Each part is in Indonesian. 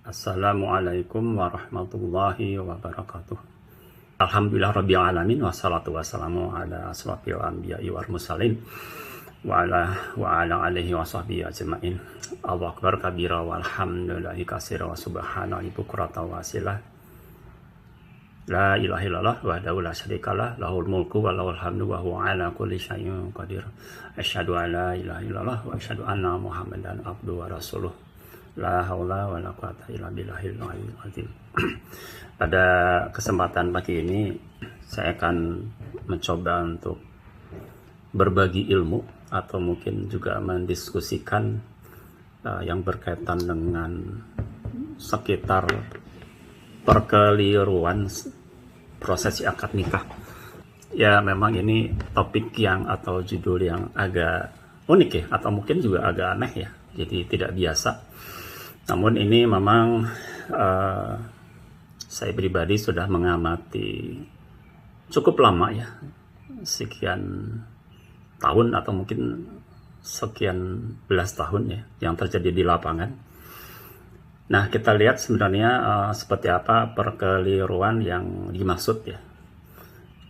Assalamualaikum warahmatullahi wabarakatuh. Alhamdulillah rabbil alamin wassalatu wassalamu ala asrofil anbiya'i wal mursalin wa ala alihi wa sahbihi ajma'in. Allahu akbar kabira walhamdulillahi katsira wa subhanallahi bukratan wa asila. La ilaha illallah wahdahu la syarikalah lahul mulku wa lahul hamdu wa huwa ala kulli syai'in qadir. Asyhadu an la ilaha illallah wa asyhadu anna Muhammadan abduhu wa rasuluh. La haula wa la quwata illa billahil aliyyil azim. Pada kesempatan pagi ini saya akan mencoba untuk berbagi ilmu atau mungkin juga mendiskusikan yang berkaitan dengan sekitar perkeliruan prosesi akad nikah. Ya memang ini topik yang atau judul yang agak unik ya, atau mungkin juga agak aneh ya, jadi tidak biasa. Namun ini memang saya pribadi sudah mengamati cukup lama ya, sekian tahun atau mungkin sekian belas tahun ya yang terjadi di lapangan. Nah, kita lihat sebenarnya seperti apa perkeliruan yang dimaksud ya.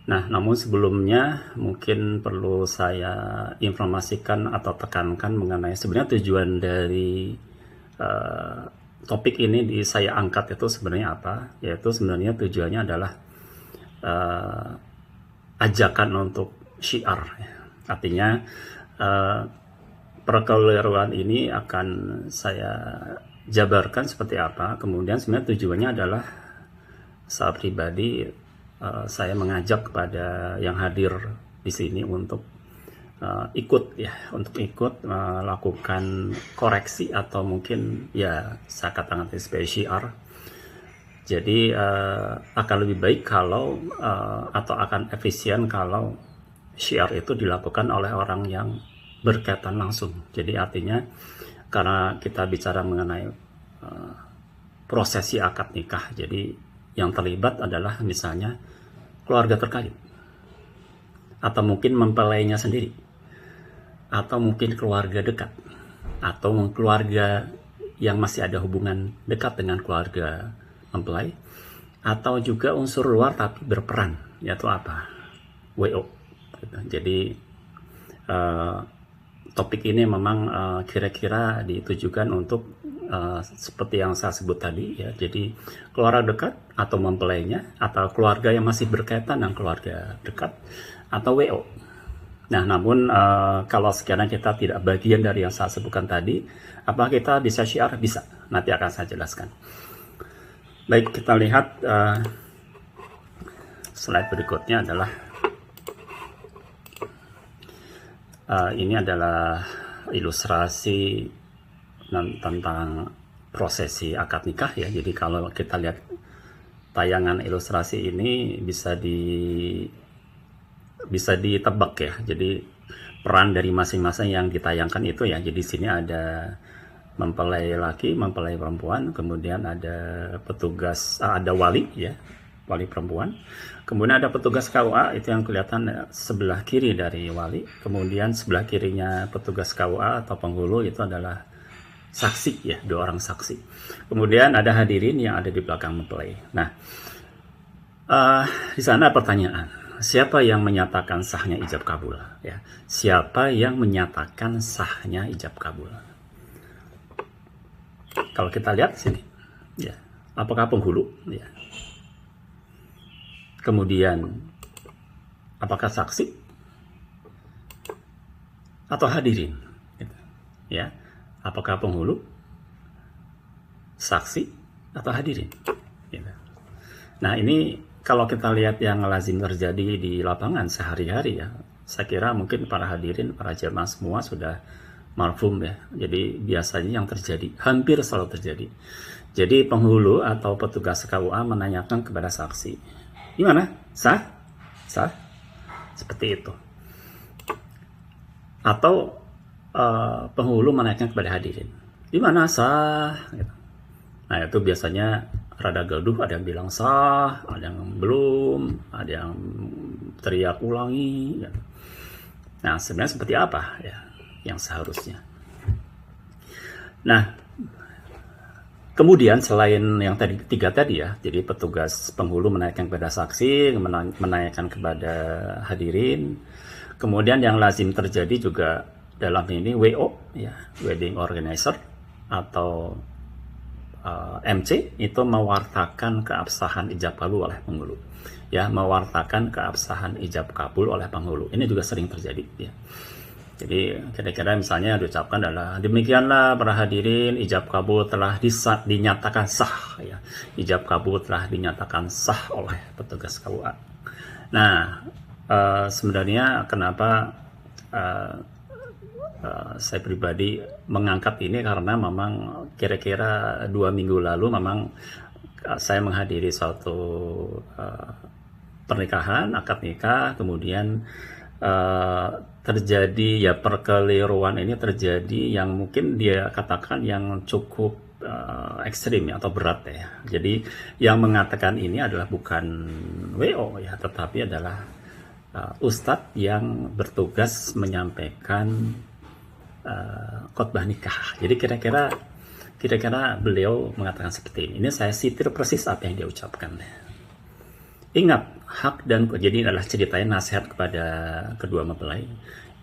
Nah, namun sebelumnya mungkin perlu saya informasikan atau tekankan mengenai sebenarnya tujuan dari topik ini saya angkat itu sebenarnya apa, yaitu sebenarnya tujuannya adalah ajakan untuk syiar ya. Artinya perkeliruan ini akan saya jabarkan seperti apa, kemudian sebenarnya tujuannya adalah saya pribadi saya mengajak kepada yang hadir di sini untuk ikut melakukan koreksi atau mungkin ya saya katakan sebagai syiar. Jadi akan lebih baik kalau atau akan efisien kalau syiar itu dilakukan oleh orang yang berkaitan langsung. Jadi artinya karena kita bicara mengenai prosesi akad nikah, jadi yang terlibat adalah misalnya keluarga terkait, atau mungkin mempelainya sendiri, atau mungkin keluarga dekat, atau keluarga yang masih ada hubungan dekat dengan keluarga mempelai, atau juga unsur luar tapi berperan, yaitu apa? WO. Jadi topik ini memang kira-kira ditujukan untuk seperti yang saya sebut tadi ya, jadi keluarga dekat atau mempelainya, atau keluarga yang masih berkaitan dengan keluarga dekat, atau WO. Nah, namun kalau sekiranya kita tidak bagian dari yang saya sebutkan tadi, apa kita bisa syiar? Bisa. Nanti akan saya jelaskan. Baik, kita lihat slide berikutnya adalah ini adalah ilustrasi tentang prosesi akad nikah ya. Jadi kalau kita lihat tayangan ilustrasi ini bisa ditebak ya. Jadi peran dari masing-masing yang ditayangkan itu ya. Jadi sini ada mempelai laki, mempelai perempuan, kemudian ada petugas, ada wali ya, wali perempuan. Kemudian ada petugas KUA, itu yang kelihatan sebelah kiri dari wali. Kemudian sebelah kirinya petugas KUA atau penghulu itu adalah saksi ya, dua orang saksi. Kemudian ada hadirin yang ada di belakang mempelai. Nah, di sana pertanyaan, siapa yang menyatakan sahnya ijab kabul ya? Siapa yang menyatakan sahnya ijab kabul? Kalau kita lihat sini ya, apakah penghulu ya? Kemudian apakah saksi atau hadirin gitu, ya? Apakah penghulu, saksi atau hadirin gitu. Nah, ini kalau kita lihat yang lazim terjadi di lapangan sehari-hari ya, saya kira mungkin para hadirin, para jemaah semua sudah marfum ya. Jadi biasanya yang terjadi, hampir selalu terjadi. Jadi penghulu atau petugas KUA menanyakan kepada saksi, gimana? Sah? Sah? Seperti itu. Atau penghulu menanyakan kepada hadirin, gimana? Sah? Gitu. Nah, itu biasanya rada gaduh, ada yang bilang sah, ada yang belum, ada yang teriak ulangi. Gitu. Nah, sebenarnya seperti apa ya yang seharusnya? Nah, Kemudian selain yang tadi tiga tadi ya, jadi petugas penghulu menanyakan kepada saksi, menanyakan kepada hadirin. Kemudian yang lazim terjadi juga dalam ini WO ya, wedding organizer atau MC itu mewartakan keabsahan ijab kabul oleh penghulu. Ya, mewartakan keabsahan ijab kabul oleh penghulu. Ini juga sering terjadi ya. Jadi kira-kira misalnya diucapkan adalah demikianlah para hadirin, ijab kabul telah dinyatakan sah ya. Ijab kabul telah dinyatakan sah oleh petugas KUA. Nah, sebenarnya kenapa saya pribadi mengangkat ini karena memang kira-kira 2 minggu lalu memang saya menghadiri suatu pernikahan, akad nikah, kemudian terjadi ya perkeliruan ini terjadi yang mungkin dia katakan yang cukup ekstrim ya, atau berat ya. Jadi yang mengatakan ini adalah bukan WO ya, tetapi adalah ustadz yang bertugas menyampaikan khotbah nikah. Jadi kira-kira beliau mengatakan seperti ini. Ini saya sitir persis apa yang dia ucapkan. Ingat hak dan jadi adalah ceritanya nasihat kepada kedua mempelai.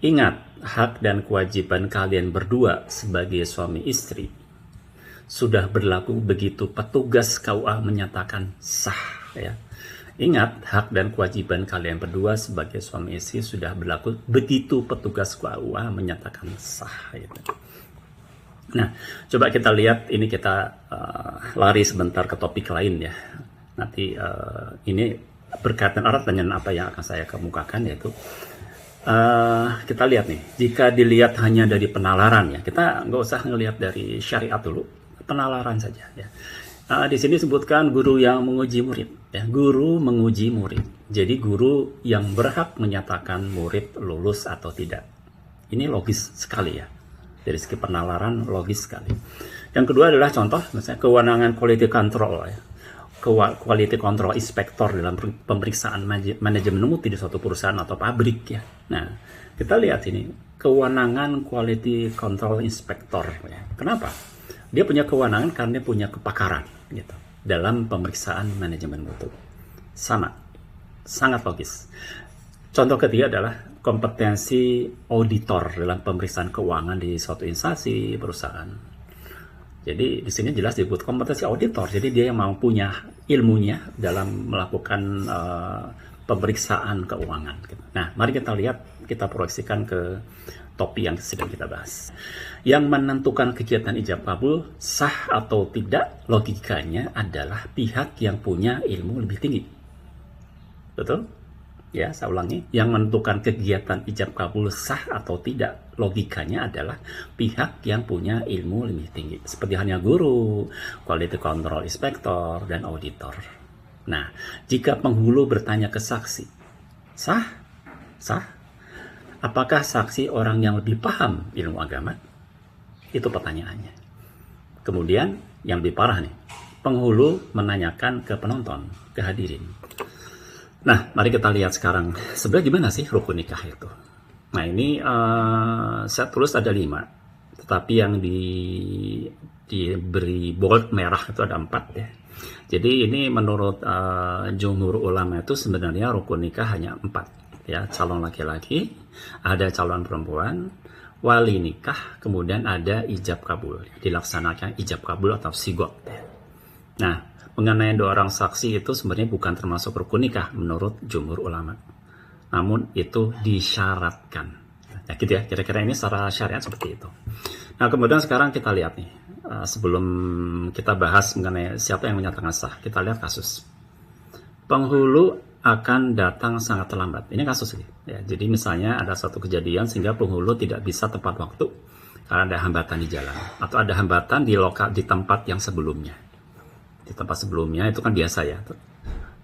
Ingat hak dan kewajiban kalian berdua sebagai suami istri sudah berlaku begitu petugas KUA menyatakan sah ya. Ingat hak dan kewajiban kalian berdua sebagai suami istri sudah berlaku begitu petugas KUA menyatakan sah gitu. Nah, coba kita lihat ini, kita lari sebentar ke topik lain ya. Nanti ini berkaitan erat dengan apa yang akan saya kemukakan, yaitu kita lihat nih, jika dilihat hanya dari penalaran ya, kita nggak usah ngelihat dari syariat dulu, penalaran saja ya. Di sini disebutkan guru yang menguji murid ya, guru menguji murid. Jadi guru yang berhak menyatakan murid lulus atau tidak. Ini logis sekali ya, dari segi penalaran logis sekali. Yang kedua adalah contoh misalnya kewenangan quality control ya. Quality control inspector dalam pemeriksaan manajemen mutu di suatu perusahaan atau pabrik ya. Nah, kita lihat ini kewenangan quality control inspector ya. Kenapa? Dia punya kewenangan karena dia punya kepakaran gitu dalam pemeriksaan manajemen mutu. Sama, sangat logis. Contoh ketiga adalah kompetensi auditor dalam pemeriksaan keuangan di suatu instansi perusahaan. Jadi di sini jelas disebut kompetensi auditor. Jadi dia yang mau punya ilmunya dalam melakukan pemeriksaan keuangan. Nah, mari kita lihat, kita proyeksikan ke topik yang sedang kita bahas. Yang menentukan kegiatan ijab kabul sah atau tidak, logikanya adalah pihak yang punya ilmu lebih tinggi. Betul? Ya, saya ulangi. Yang menentukan kegiatan ijab kabul sah atau tidak, logikanya adalah pihak yang punya ilmu lebih tinggi. Seperti hanya guru, quality control inspector, dan auditor. Nah, jika penghulu bertanya ke saksi, sah? Sah? Apakah saksi orang yang lebih paham ilmu agama? Itu pertanyaannya. Kemudian, yang lebih parah nih, penghulu menanyakan ke penonton, ke hadirin. Nah, mari kita lihat sekarang sebenarnya gimana sih rukun nikah itu. Nah, ini saya tulis ada 5, tetapi yang diberi bold merah itu ada 4 ya. Jadi ini menurut jumhur ulama itu sebenarnya rukun nikah hanya 4 ya, calon laki-laki, ada calon perempuan, wali nikah, kemudian ada ijab kabul, dilaksanakan ijab kabul atau sigot. Nah, mengenai 2 orang saksi itu sebenarnya bukan termasuk rukun nikah menurut jumhur ulama. Namun itu disyaratkan. Ya gitu ya, kira-kira ini secara syariat seperti itu. Nah, kemudian sekarang kita lihat nih, sebelum kita bahas mengenai siapa yang menyatakan sah, kita lihat kasus. Penghulu akan datang sangat terlambat. Ini kasus ini. Ya, jadi misalnya ada suatu kejadian sehingga penghulu tidak bisa tepat waktu karena ada hambatan di jalan atau ada hambatan di tempat yang sebelumnya. Di tempat sebelumnya itu kan biasa ya,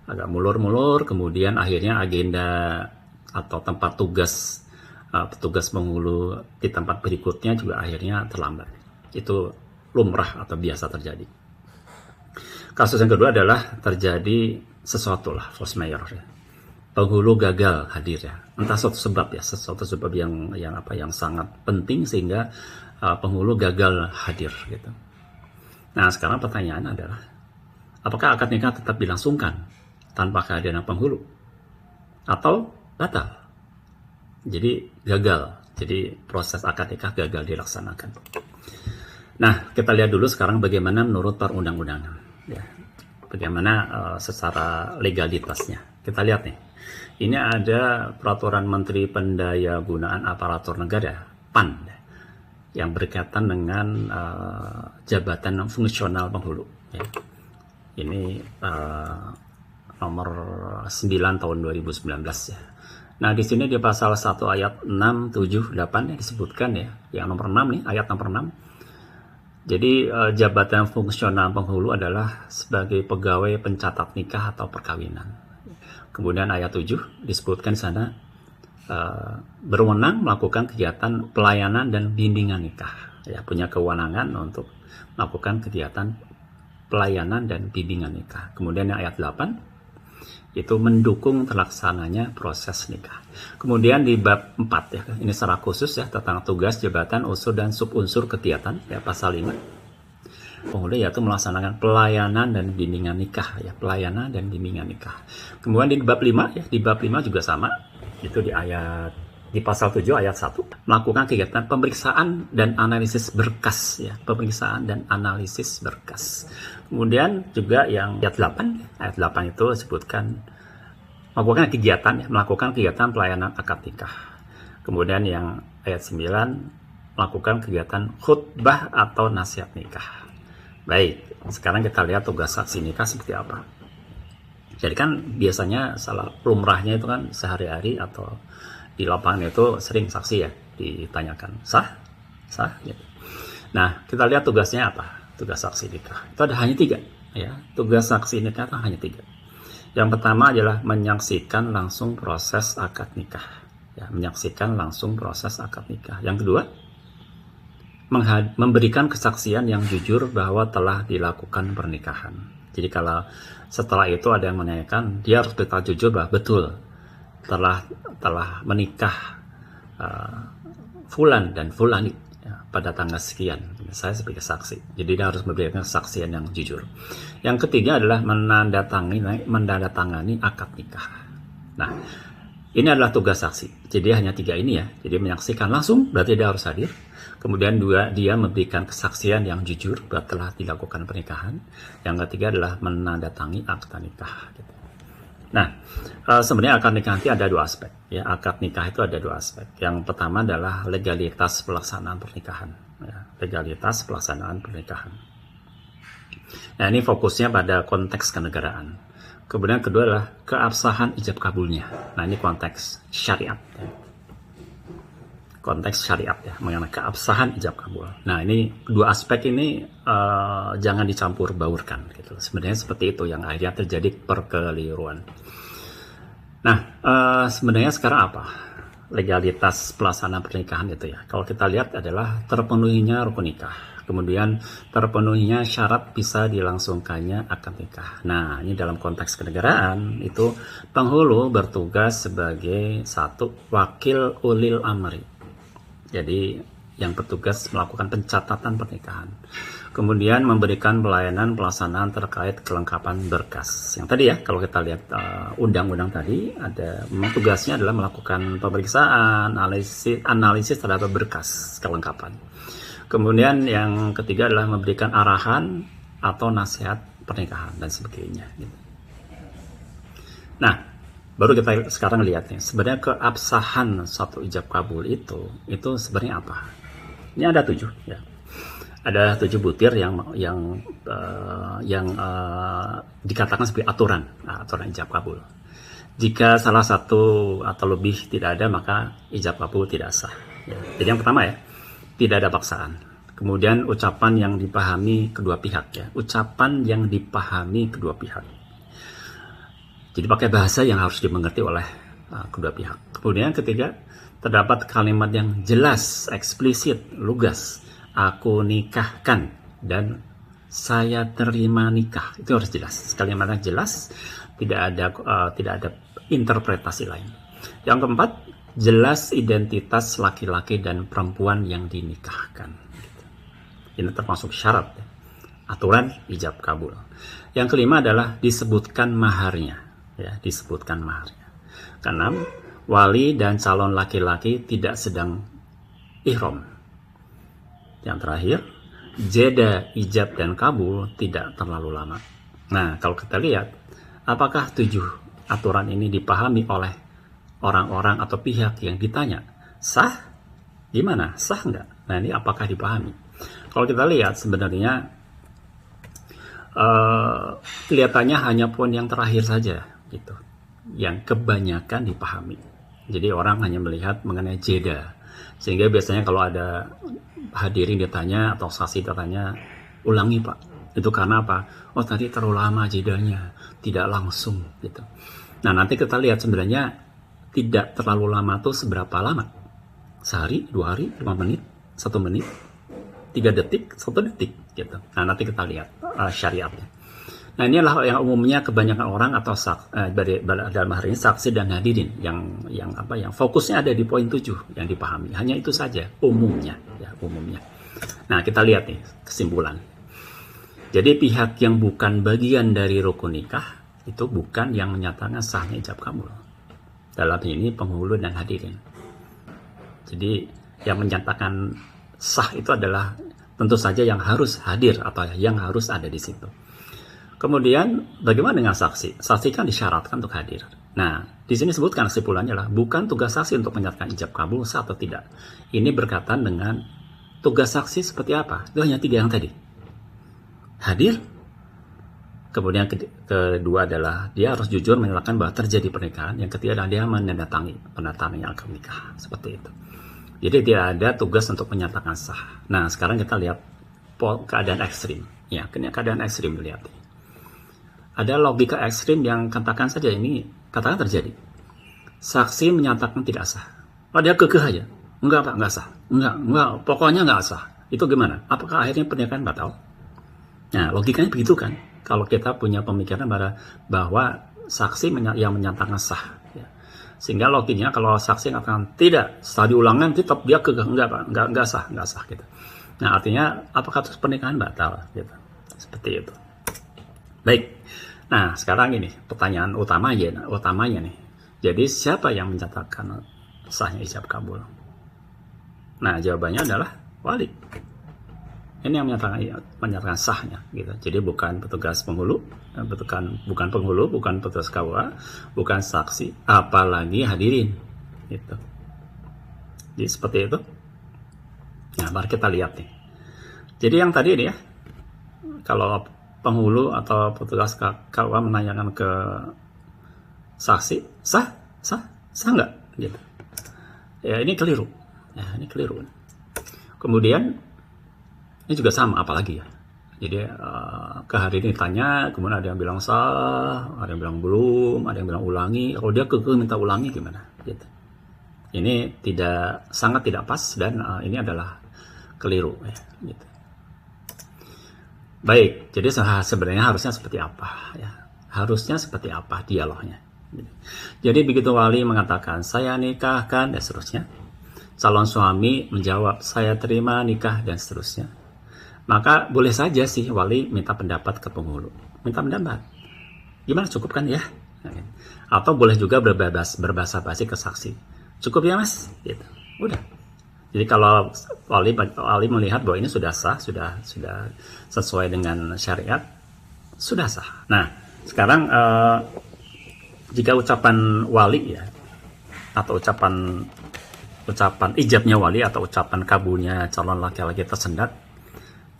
agak mulur-mulur, kemudian akhirnya agenda atau tempat tugas petugas penghulu di tempat berikutnya juga akhirnya terlambat. Itu lumrah atau biasa terjadi. Kasus yang kedua adalah terjadi sesuatu lah, force majeure ya. Penghulu gagal hadir ya, entah suatu sebab ya, sesuatu sebab yang sangat penting sehingga penghulu gagal hadir gitu. Nah, sekarang pertanyaan adalah, apakah akad nikah tetap dilangsungkan tanpa kehadiran penghulu? Atau batal? Jadi gagal. Jadi proses akad nikah gagal dilaksanakan. Nah, kita lihat dulu sekarang bagaimana menurut perundang-undangan. Ya, bagaimana secara legalitasnya. Kita lihat nih. Ini ada Peraturan Menteri Pendayagunaan Aparatur Negara, PAN, yang berkaitan dengan jabatan fungsional penghulu. Ya. Ini nomor 9 tahun 2019 ya. Nah, di sini di pasal 1 ayat 6, 7, 8 ya, disebutkan ya, yang nomor 6 nih, ayat nomor 6. Jadi jabatan fungsional penghulu adalah sebagai pegawai pencatat nikah atau perkawinan. Kemudian ayat 7 disebutkan di sana berwenang melakukan kegiatan pelayanan dan bimbingan nikah. Ya, punya kewenangan untuk melakukan kegiatan pelayanan dan bimbingan nikah. Kemudian yang ayat 8 itu mendukung terlaksananya proses nikah. Kemudian di bab 4 ya, ini secara khusus ya tentang tugas, jabatan, unsur dan subunsur kegiatan ya, pasal 5. Penghulu yaitu melaksanakan pelayanan dan bimbingan nikah ya, pelayanan dan bimbingan nikah. Kemudian di bab 5 ya, di bab 5 juga sama. Itu di pasal 7 ayat 1 melakukan kegiatan pemeriksaan dan analisis berkas ya, pemeriksaan dan analisis berkas. Kemudian juga yang ayat 8 itu disebutkan melakukan kegiatan pelayanan akad nikah. Kemudian yang ayat 9 melakukan kegiatan khutbah atau nasihat nikah. Baik, sekarang kita lihat tugas saksi nikah seperti apa. Jadi kan biasanya salah lumrahnya itu kan sehari-hari atau di lapangan itu sering saksi ya ditanyakan sah gitu. Nah, kita lihat tugasnya apa? Tugas saksi nikah itu ada hanya 3 ya. Tugas saksi nikah itu hanya 3. Yang pertama adalah menyaksikan langsung proses akad nikah ya, menyaksikan langsung proses akad nikah. Yang kedua, memberikan kesaksian yang jujur bahwa telah dilakukan pernikahan. Jadi kalau setelah itu ada yang menanyakan, dia harus berkata jujur bahwa betul telah menikah fulan dan fulani ya, pada tanggal sekian. Saya sebagai saksi. Jadi dia harus memberikan kesaksian yang jujur. Yang ketiga adalah menandatangani akad nikah. Nah, ini adalah tugas saksi. Jadi hanya 3 ini ya. Jadi menyaksikan langsung berarti dia harus hadir. Kemudian dia memberikan kesaksian yang jujur bahwa telah dilakukan pernikahan. Yang ketiga adalah menandatangani akad nikah. Gitu. Nah, sebenarnya akad nikah nanti ada 2 aspek. Ya, akad nikah itu ada 2 aspek. Yang pertama adalah legalitas pelaksanaan pernikahan. Ya, legalitas pelaksanaan pernikahan. Nah, ini fokusnya pada konteks kenegaraan. Kemudian kedua adalah keabsahan ijab kabulnya. Nah, ini konteks syariat. Ya. Konteks syariat ya, mengenai keabsahan ijab kabul. Nah, ini 2 aspek ini jangan dicampur baurkan gitu. Sebenarnya seperti itu yang akhirnya terjadi perkeliruan. Nah, sebenarnya sekarang apa legalitas pelaksanaan pernikahan itu ya? Kalau kita lihat adalah terpenuhinya rukun nikah, kemudian terpenuhinya syarat bisa dilangsungkannya akad nikah. Nah, ini dalam konteks kenegaraan itu penghulu bertugas sebagai satu wakil ulil amri. Jadi yang bertugas melakukan pencatatan pernikahan. Kemudian memberikan pelayanan pelaksanaan terkait kelengkapan berkas. Yang tadi ya, kalau kita lihat undang-undang tadi, ada memang tugasnya adalah melakukan pemeriksaan, analisis terhadap berkas kelengkapan. Kemudian yang ketiga adalah memberikan arahan atau nasihat pernikahan dan sebagainya. Nah, baru kita sekarang lihat nih, sebenarnya keabsahan suatu ijab kabul itu sebenarnya apa? Ini ada 7 ya. Ada 7 butir yang dikatakan sebagai aturan ijab kabul. Jika salah satu atau lebih tidak ada, maka ijab kabul tidak sah. Ya. Jadi yang pertama ya, tidak ada paksaan. Kemudian ucapan yang dipahami kedua pihak ya, ucapan yang dipahami kedua pihak. Jadi pakai bahasa yang harus dimengerti oleh kedua pihak. Kemudian yang ketiga, terdapat kalimat yang jelas, eksplisit, lugas. Aku nikahkan dan saya terima nikah. Itu harus jelas. Kalimatnya jelas, tidak ada interpretasi lain. Yang keempat, jelas identitas laki-laki dan perempuan yang dinikahkan. Ini termasuk syarat. aturan ijab kabul. Yang kelima adalah disebutkan maharnya, ya, disebutkan maharnya. Keenam, wali dan calon laki-laki tidak sedang ihram. Yang terakhir, jeda ijab dan kabul tidak terlalu lama. Nah, kalau kita lihat, apakah 7 aturan ini dipahami oleh orang-orang atau pihak yang ditanya? Sah? Gimana? Sah nggak? Nah, ini apakah dipahami? Kalau kita lihat sebenarnya kelihatannya hanya poin yang terakhir saja gitu, yang kebanyakan dipahami. Jadi orang hanya melihat mengenai jeda, sehingga biasanya kalau ada hadirin ditanya atau saksi ditanya, ulangi Pak, itu karena apa? Oh tadi terlalu lama jedanya, tidak langsung gitu. Nah nanti kita lihat sebenarnya tidak terlalu lama itu seberapa lama? Sehari, 2 hari, 5 menit, 1 menit, 3 detik, 1 detik gitu. Nah nanti kita lihat syariatnya. Nah inilah yang umumnya kebanyakan orang atau dalam hari ini saksi dan hadirin yang fokusnya ada di poin 7 yang dipahami. Hanya itu saja umumnya, ya umumnya. Nah kita lihat nih kesimpulan. Jadi pihak yang bukan bagian dari rukun nikah itu bukan yang menyatakan sahnya ijab kabul. Dalam ini penghulu dan hadirin. Jadi yang menyatakan sah itu adalah tentu saja yang harus hadir atau yang harus ada di situ. Kemudian bagaimana dengan saksi? Saksi kan disyaratkan untuk hadir. Nah, di sini sebutkan kesimpulannya lah, bukan tugas saksi untuk menyatakan ijab kabul sah atau tidak. Ini berkaitan dengan tugas saksi seperti apa? Itu hanya 3 yang tadi. Hadir. Kemudian kedua adalah dia harus jujur menyatakan bahwa terjadi pernikahan. Yang ketiga adalah dia menandatangani akad nikah. Seperti itu. Jadi tidak ada tugas untuk menyatakan sah. Nah, sekarang kita lihat keadaan ekstrim. Ya, keadaan ekstrim lihat. Ada logika ekstrim yang katakan saja ini katakan terjadi. Saksi menyatakan tidak sah. Oh, dia kekeh aja. Enggak Pak, enggak sah. Enggak, pokoknya enggak sah. Itu gimana? Apakah akhirnya pernikahan batal? Nah, logikanya begitu kan? Kalau kita punya pemikiran bahwa saksi yang menyatakan sah. Sehingga logiknya kalau saksi mengatakan tidak, setelah diulangan tetap dia kekeh, enggak sah gitu. Nah artinya apakah terus pernikahan batal gitu. Seperti itu. Baik. Nah sekarang ini pertanyaan utamanya nih. Jadi siapa yang menyatakan sahnya ijab kabul? Nah jawabannya adalah wali. Ini yang menyatakan sahnya gitu. Jadi bukan petugas penghulu, bukan penghulu, bukan petugas KUA, bukan saksi, apalagi hadirin gitu. Jadi seperti itu. Nah, mari kita lihat nih. Jadi yang tadi ini ya, kalau penghulu atau petugas KUA menanyakan ke saksi, sah nggak gitu. Ya ini keliru. Kemudian ini juga sama, apalagi ya. Jadi ke hadirin ditanya, kemudian ada yang bilang sah, ada yang bilang belum, ada yang bilang ulangi. Kalau dia kekeh minta ulangi gimana? Gitu. Ini sangat tidak pas dan ini adalah keliru. Ya, gitu. Baik, jadi sebenarnya harusnya seperti apa? Ya, harusnya seperti apa dialognya? Gitu. Jadi begitu wali mengatakan saya nikahkan dan seterusnya, calon suami menjawab saya terima nikah dan seterusnya. Maka boleh saja sih wali minta pendapat ke penghulu. Minta pendapat. Gimana, cukup kan ya? Atau boleh juga berbahasa basi ke saksi. Cukup ya mas? Gitu. Udah. Jadi kalau wali melihat bahwa ini sudah sah, sudah sesuai dengan syariat, sudah sah. Nah, sekarang jika ucapan wali ya, atau ucapan ijabnya wali atau ucapan kabulnya calon laki-laki tersendat,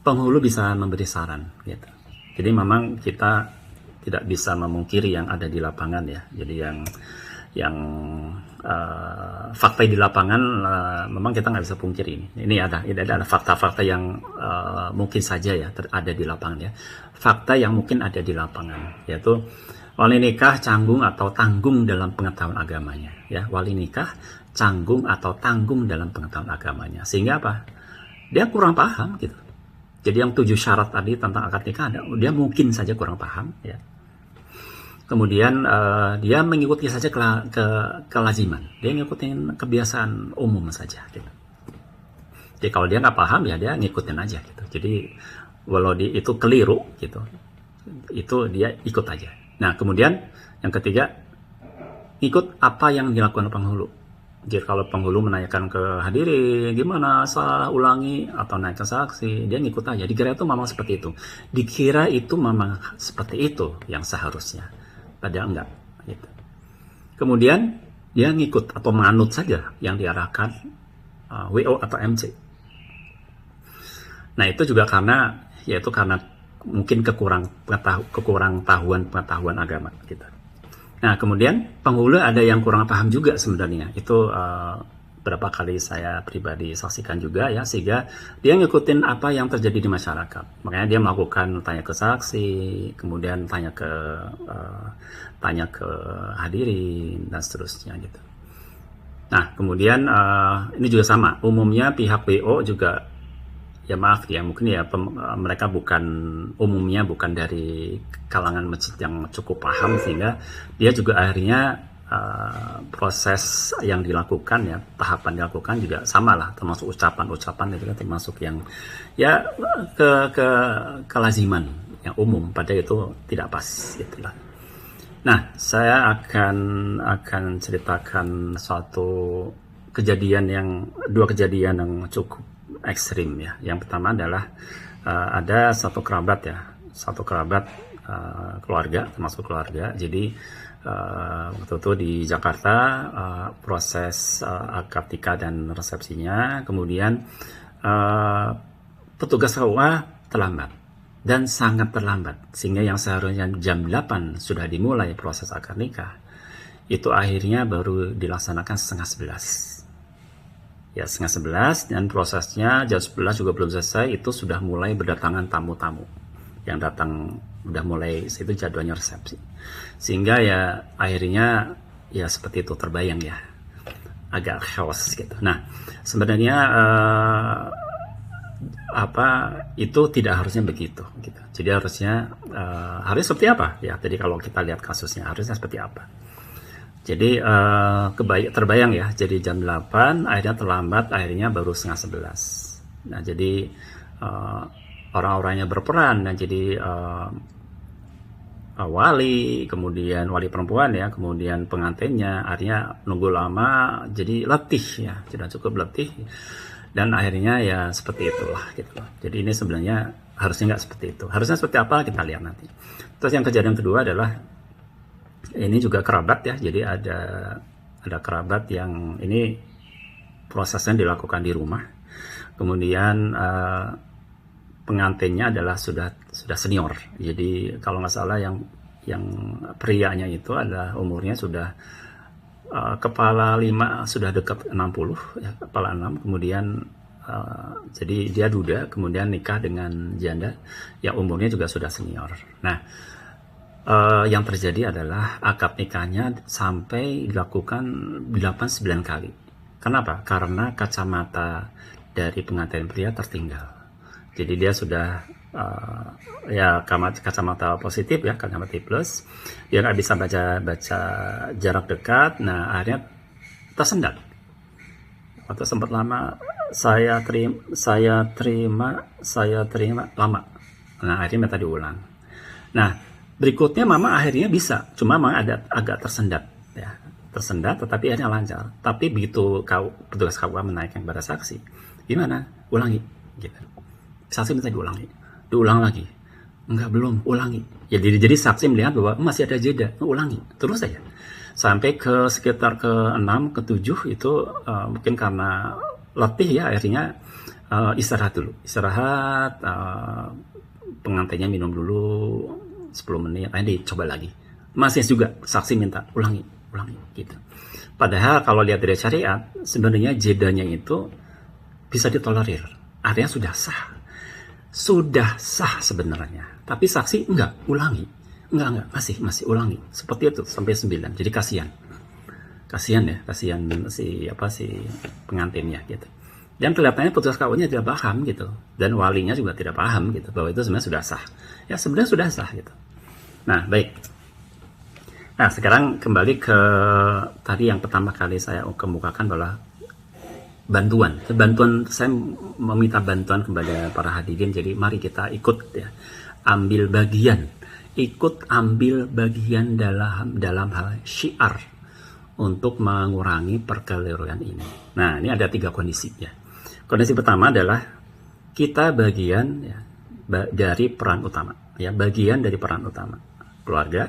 penghulu bisa memberi saran gitu. Jadi memang kita tidak bisa memungkiri yang ada di lapangan ya. Jadi yang fakta di lapangan memang kita nggak bisa pungkiri ini. Ini ada fakta-fakta yang mungkin saja ya ada di lapangan ya. Fakta yang mungkin ada di lapangan yaitu wali nikah canggung atau tanggung dalam pengetahuan agamanya ya. Wali nikah canggung atau tanggung dalam pengetahuan agamanya. Sehingga apa? Dia kurang paham gitu. Jadi yang 7 syarat tadi tentang akad nikah dia mungkin saja kurang paham ya. Kemudian dia mengikuti saja kelaziman. Dia ngikutin kebiasaan umum saja gitu. Jadi kalau dia nggak paham ya dia ngikutin aja gitu. Jadi walau itu keliru gitu, itu dia ikut aja. Nah kemudian yang ketiga, ikut apa yang dilakukan penghulu. Jadi kalau penghulu menanyakan ke hadirin gimana salah ulangi atau naikkan saksi, dia ngikut aja. Dikira itu memang seperti itu, dikira itu memang seperti itu yang seharusnya, padahal enggak gitu. Kemudian dia ngikut atau manut saja yang diarahkan WO atau MC. Nah itu juga karena mungkin kekurang pengetahuan agama gitu. Nah kemudian penghulu ada yang kurang paham juga sebenarnya, itu berapa kali saya pribadi saksikan juga ya, sehingga dia ngikutin apa yang terjadi di masyarakat. Makanya dia melakukan tanya ke saksi, kemudian tanya ke hadirin dan seterusnya gitu. Nah kemudian ini juga sama, umumnya pihak WO juga ya maaf ya, mungkin ya mereka umumnya bukan dari kalangan masjid yang cukup paham, sehingga dia juga akhirnya proses yang dilakukan ya, tahapan dilakukan juga sama lah, termasuk ucapan itu kan termasuk yang ya kelaziman yang umum, padahal itu tidak pas gitulah. Nah saya akan ceritakan dua kejadian yang cukup ekstrim ya. Yang pertama adalah ada satu kerabat keluarga, termasuk keluarga. Jadi waktu itu di Jakarta proses akad nikah dan resepsinya, kemudian petugas KUA terlambat dan sangat terlambat, sehingga yang seharusnya jam 8 sudah dimulai proses akad nikah, itu akhirnya baru dilaksanakan setengah 11. Ya setengah 11, dan prosesnya jam 11 juga belum selesai, itu sudah mulai berdatangan tamu-tamu yang datang, udah mulai itu jadwalnya resepsi, sehingga ya akhirnya ya seperti itu, terbayang ya, agak chaos gitu. Nah sebenarnya itu tidak harusnya begitu gitu. Jadi harusnya seperti apa ya, jadi kalau kita lihat kasusnya harusnya seperti apa. Jadi terbayang ya, jadi jam 8 akhirnya terlambat, akhirnya baru setengah 11. Nah jadi orang-orangnya berperan, dan jadi wali, kemudian wali perempuan ya, kemudian pengantinnya, akhirnya nunggu lama, jadi letih ya, sudah cukup letih, dan akhirnya ya seperti itulah gitu. Jadi ini sebenarnya harusnya nggak seperti itu, harusnya seperti apa kita lihat nanti. Terus yang kejadian kedua adalah ini juga kerabat ya, jadi ada kerabat yang ini prosesnya dilakukan di rumah, kemudian pengantinnya adalah sudah senior. Jadi kalau nggak salah yang prianya itu adalah umurnya sudah kepala 5, sudah dekat 60 ya, kepala 6. Kemudian jadi dia duda, kemudian nikah dengan janda yang umurnya juga sudah senior. Nah yang terjadi adalah akad nikahnya sampai dilakukan 8-9 kali. Kenapa? Karena kacamata dari pengantin pria tertinggal. Jadi dia sudah kacamata positif ya, kacamata plus, dia nggak bisa baca jarak dekat. Nah akhirnya tersendat. Waktu sempat lama saya terima lama. Nah akhirnya minta diulang. Nah berikutnya mama akhirnya bisa, cuma memang ada agak tersendat ya, tetapi akhirnya lancar. Tapi begitu petugas KUA menaikkan kepada saksi, gimana? Ulangi gitu. Saksi minta diulang lagi, enggak, belum, ulangi. Jadi saksi melihat bahwa masih ada jeda, ulangi terus saja sampai ke sekitar ke 6 ke 7 itu mungkin karena letih ya, akhirnya istirahat dulu, pengantinnya minum dulu 10 menit, akhirnya dicoba lagi, masih juga saksi minta ulangi gitu. Padahal kalau lihat dari syariat sebenarnya jedanya itu bisa ditolerir, artinya sudah sah sebenarnya, tapi saksi enggak, ulangi, enggak, masih ulangi seperti itu sampai 9. Jadi kasihan si pengantinnya gitu. Dan kelihatannya petugas KUA-nya tidak paham gitu, dan walinya juga tidak paham gitu, bahwa itu sebenarnya sudah sah. Ya sebenarnya sudah sah gitu. Nah baik, nah sekarang kembali ke tadi yang pertama kali saya kemukakan, bahwa bantuan. Saya meminta bantuan kepada para hadirin. Jadi mari kita ikut ya, ambil bagian dalam hal syiar untuk mengurangi perkeliruan ini. Nah, ini ada 3 kondisi ya. Kondisi pertama adalah kita bagian ya, dari peran utama ya, bagian dari peran utama. Keluarga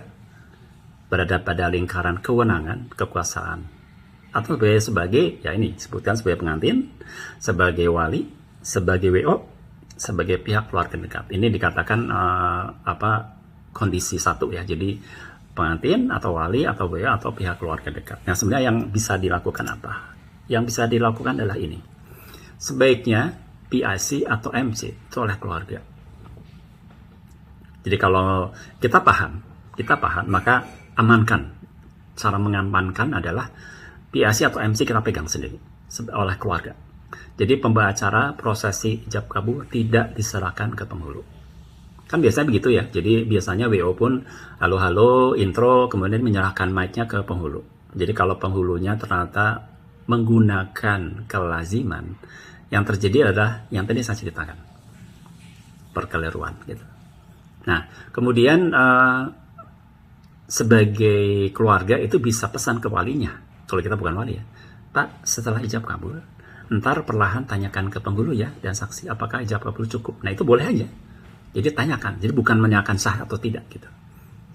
berada pada lingkaran kewenangan, kekuasaan, atau sebagai ya ini sebutkan sebagai pengantin, sebagai wali, sebagai WO, sebagai pihak keluarga dekat. Ini dikatakan kondisi 1 ya. Jadi pengantin atau wali atau WO atau pihak keluarga dekat. Nah, sebenarnya yang bisa dilakukan apa? Yang bisa dilakukan adalah ini. Sebaiknya PIC atau MC itu oleh keluarga. Jadi kalau kita paham, maka amankan. Cara mengamankan adalah PIC atau MC kita pegang sendiri oleh keluarga. Jadi pembawa acara prosesi ijab kabul tidak diserahkan ke penghulu. Kan biasanya begitu ya. Jadi biasanya WO pun halo-halo, intro, kemudian menyerahkan mic-nya ke penghulu. Jadi kalau penghulunya ternyata menggunakan kelaziman, yang terjadi adalah yang tadi saya ceritakan, perkeliruan gitu. Nah, kemudian sebagai keluarga itu bisa pesan ke walinya, kalau kita bukan wali ya, Pak, setelah ijab kabul, ntar perlahan tanyakan ke penghulu ya dan saksi apakah ijab kabul cukup. Nah, itu boleh aja. Jadi tanyakan, jadi bukan menanyakan sah atau tidak gitu.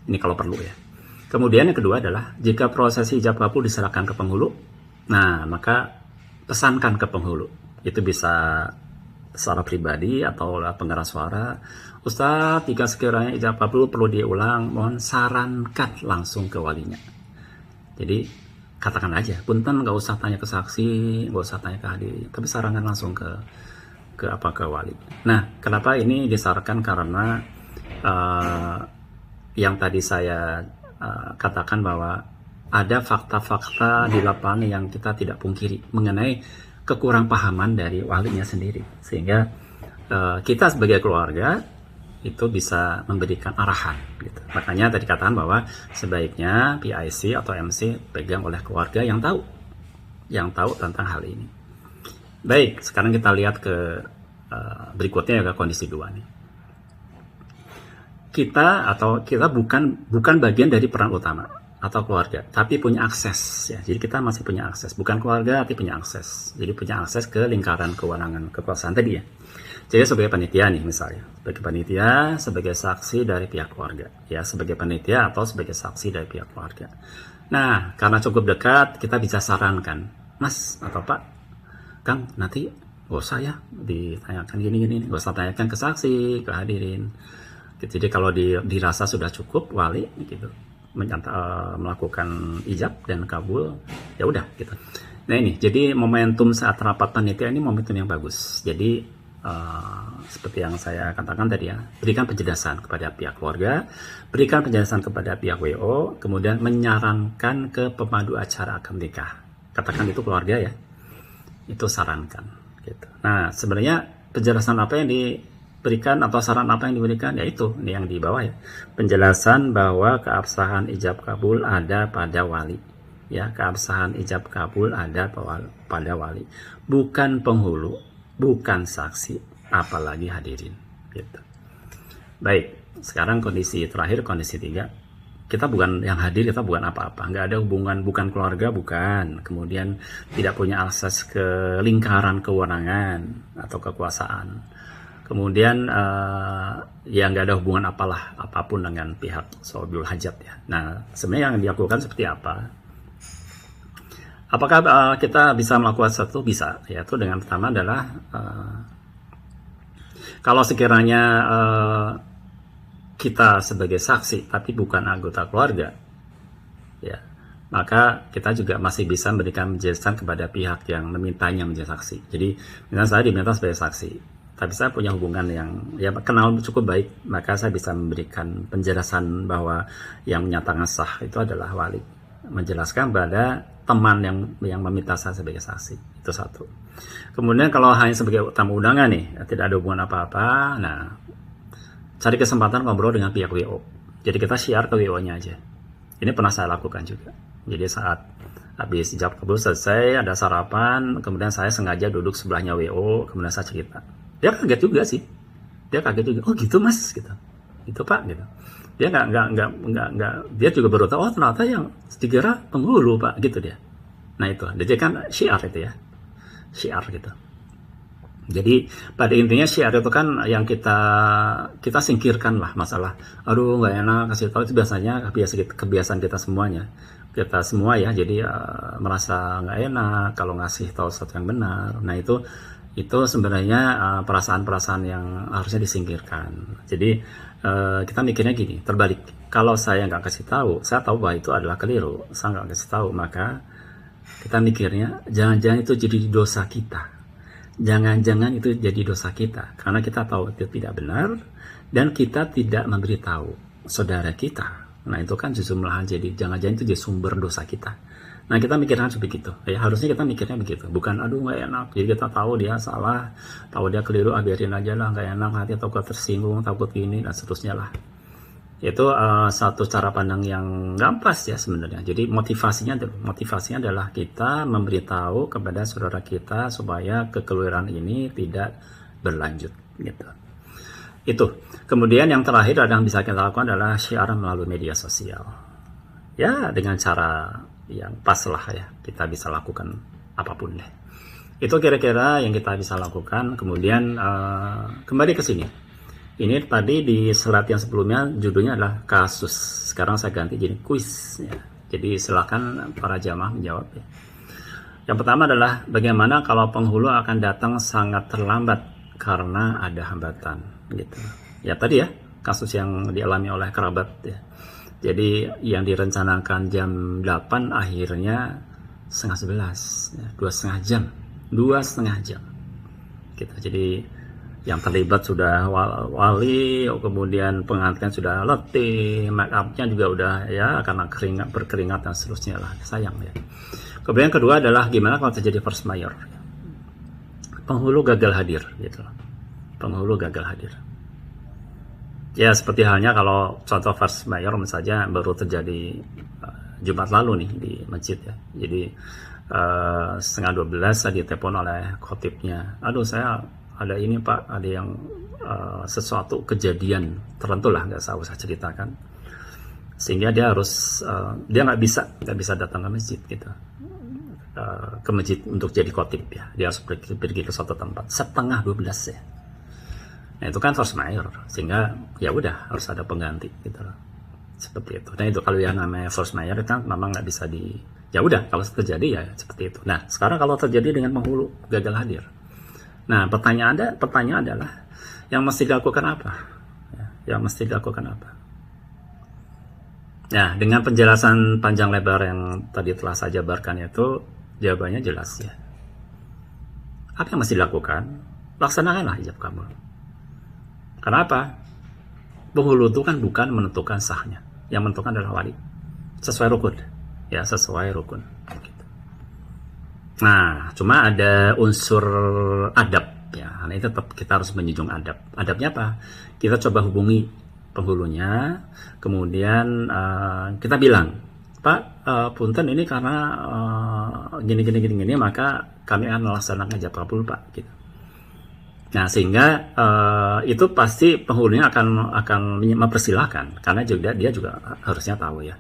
Ini kalau perlu ya. Kemudian yang kedua adalah jika prosesi ijab kabul diserahkan ke penghulu, nah maka pesankan ke penghulu. Itu bisa secara pribadi atau pengeras suara. Ustadz, jika sekiranya ijab kabul perlu diulang, mohon sarankan langsung ke walinya. Jadi katakan aja, punten nggak usah tanya ke saksi, nggak usah tanya ke hadirin, tapi sarankan langsung ke wali. Nah, kenapa ini disarankan? Karena yang tadi saya katakan bahwa ada fakta-fakta di lapangan yang kita tidak pungkiri mengenai kekurangpahaman dari walinya sendiri, sehingga kita sebagai keluarga itu bisa memberikan arahan gitu. Makanya tadi katakan bahwa sebaiknya PIC atau MC pegang oleh keluarga yang tahu tentang hal ini. Baik, sekarang kita lihat ke berikutnya ya, ke kondisi 2 nih. Kita bukan bagian dari peran utama atau keluarga, tapi punya akses ya. Jadi kita masih punya akses, bukan keluarga tapi punya akses. Jadi punya akses ke lingkaran kewenangan kekuasaan tadi ya. Jadi sebagai panitia nih misalnya, sebagai panitia, sebagai saksi dari pihak keluarga ya, sebagai panitia atau sebagai saksi dari pihak keluarga. Nah, karena cukup dekat, kita bisa sarankan, Mas atau Pak, Kang, nanti gak usah ya ditanyakan gini, gak usah tanyakan ke saksi, ke hadirin. Jadi kalau dirasa sudah cukup wali gitu melakukan ijab dan kabul, ya udah gitu. Nah ini, jadi momentum saat rapat panitia ini momentum yang bagus. Jadi seperti yang saya katakan tadi ya, berikan penjelasan kepada pihak keluarga, berikan penjelasan kepada pihak WO, kemudian menyarankan ke pemandu acara akad nikah. Katakan itu keluarga ya, itu sarankan. Gitu. Nah sebenarnya penjelasan apa yang diberikan atau saran apa yang diberikan, yaitu ini yang di bawah ya, penjelasan bahwa keabsahan ijab kabul ada pada wali ya, keabsahan ijab kabul ada pada wali, bukan penghulu, bukan saksi, apalagi hadirin gitu. Baik, sekarang kondisi terakhir, kondisi 3, kita bukan yang hadir, kita bukan apa-apa, nggak ada hubungan, bukan keluarga, bukan, kemudian tidak punya akses ke lingkaran kewenangan atau kekuasaan, kemudian ya nggak ada hubungan apapun dengan pihak sahibul hajat ya. Nah sebenarnya yang dilakukan seperti apa? Apakah kita bisa melakukan satu? Bisa, yaitu dengan pertama adalah kalau sekiranya kita sebagai saksi tapi bukan anggota keluarga ya, maka kita juga masih bisa memberikan penjelasan kepada pihak yang memintanya menjadi saksi. Jadi misalnya saya diminta sebagai saksi, tapi saya punya hubungan yang ya kenal cukup baik, maka saya bisa memberikan penjelasan bahwa yang menyatakan sah itu adalah wali, menjelaskan pada teman yang meminta saya sebagai saksi. Itu satu. Kemudian kalau hanya sebagai tamu undangan nih, tidak ada hubungan apa-apa, nah cari kesempatan ngobrol dengan pihak WO. Jadi kita share ke WO-nya aja. Ini pernah saya lakukan juga. Jadi saat Habis ijab kabul selesai, ada sarapan, kemudian saya sengaja duduk sebelahnya WO, kemudian saya cerita. Dia kaget juga sih. Dia kaget juga. Oh gitu mas, gitu. Itu Pak, gitu. Dia nggak, dia juga baru tahu, oh ternyata yang dikira penghulu Pak, gitu dia. Nah itu, jadi kan syiar itu ya. Syiar gitu. Jadi pada intinya syiar itu kan yang kita singkirkan lah masalah. Aduh nggak enak kasih tahu, itu biasanya kebiasaan kita semuanya. Kita semua ya, jadi merasa nggak enak kalau ngasih tahu sesuatu yang benar. Nah itu sebenarnya perasaan-perasaan yang harusnya disingkirkan. Jadi kita mikirnya gini, terbalik. Kalau saya nggak kasih tahu, saya tahu bahwa itu adalah keliru. Saya nggak kasih tahu, maka kita mikirnya jangan-jangan itu jadi dosa kita. Jangan-jangan itu jadi dosa kita karena kita tahu itu tidak benar dan kita tidak memberitahu saudara kita. Nah itu kan justru malahan jadi jangan-jangan itu jadi sumber dosa kita. Nah kita mikirnya begitu ya, harusnya kita mikirnya begitu, bukan aduh nggak enak, jadi kita tahu dia salah, tahu dia keliru, biarin aja lah, nggak enak, hati takut tersinggung, takut ini dan seterusnya lah. Itu satu cara pandang yang nggak pas ya sebenarnya. Jadi motivasinya adalah kita memberitahu kepada saudara kita supaya kekeliruan ini tidak berlanjut gitu. Itu. Kemudian yang terakhir yang bisa kita lakukan adalah syiar melalui media sosial. Ya dengan cara yang pas lah ya, kita bisa lakukan apapun deh. Itu kira-kira yang kita bisa lakukan. Kemudian kembali ke sini. Ini tadi di slide yang sebelumnya judulnya adalah kasus. Sekarang saya ganti jadi kuis ya. Jadi silakan para jamaah menjawab ya. Yang pertama adalah bagaimana kalau penghulu akan datang sangat terlambat karena ada hambatan gitu. Ya tadi ya, kasus yang dialami oleh kerabat ya. Jadi yang direncanakan jam 8 akhirnya setengah 11 ya, 2,5 jam gitu. Jadi yang terlibat sudah wali, kemudian pengantin sudah letih, make up-nya juga udah ya karena berkeringat dan seterusnya lah, sayang ya. Kemudian kedua adalah gimana kalau terjadi force majeure, penghulu gagal hadir gitu, penghulu gagal hadir. Ya seperti halnya kalau contoh force majeure misalnya baru terjadi Jumat lalu nih di masjid ya, jadi 11:30 saya ditelepon oleh khotibnya, aduh saya ada ini Pak, ada yang sesuatu kejadian tertentu lah, nggak usah ceritakan, sehingga dia harus dia nggak bisa datang ke masjid gitu, ke masjid untuk jadi khotib ya, dia harus pergi ke suatu tempat 11:30 ya. Nah itu kan force majeure, sehingga ya udah harus ada pengganti gitu loh, seperti itu. Nah itu kalau yang namanya force majeure kan memang nggak bisa ya udah kalau terjadi ya seperti itu. Nah sekarang kalau terjadi dengan penghulu gagal hadir, nah pertanyaan adalah yang mesti dilakukan apa? Ya, yang mesti dilakukan apa? Nah, dengan penjelasan panjang lebar yang tadi telah saya jabarkan itu, jawabannya jelas ya. Apa yang mesti dilakukan? Laksanakanlah ijab kabul. Kenapa? Penghulu itu kan bukan menentukan sahnya, yang menentukan adalah wali. Sesuai rukun, ya sesuai rukun. Nah, cuma ada unsur adab ya. Nah, ini tetap kita harus menjunjung adab. Adabnya apa? Kita coba hubungi penghulunya, kemudian kita bilang, Pak, punten ini karena gini, maka kami akan melaksanakan ijab kabul Pak. Gitu. Nah, sehingga itu pasti penghulunya akan mempersilahkan, karena dia juga harusnya tahu ya.